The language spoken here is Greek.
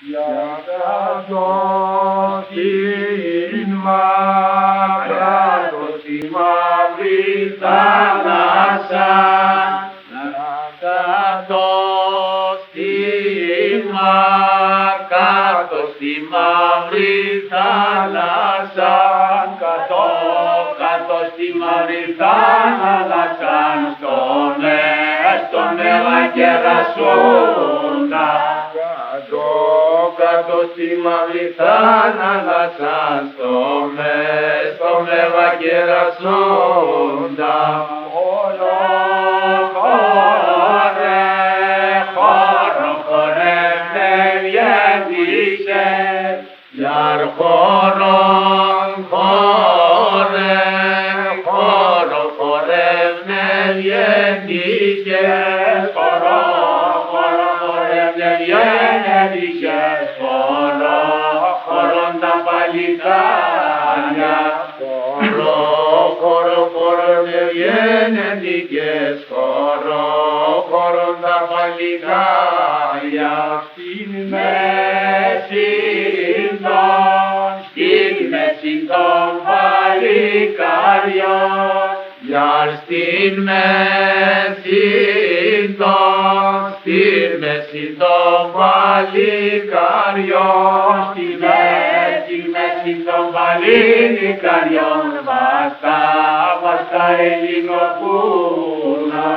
Για κάτω στην μάκρα τη μαύρη θάλασσα, κάτω στην κάτω στη μαύρη θάλασσα, κάτω στη μαύρη θάλασσα, στον Ευαγγελασσόντα. Κάτω στη μαύρη θάλασσα, στον Ευαγγελασσόντα. Χορεύε διέντησε, γιαρ χορεύε διέντησε, χορών τα παλικάρια, χορών ευγενετικές, χορών τα παλικάρια, στην μέση των παλικάριων, γιαρ στην μέση των παλικάριων, στη μέση των παλικάριων, βάστα Ελληνοπούλα.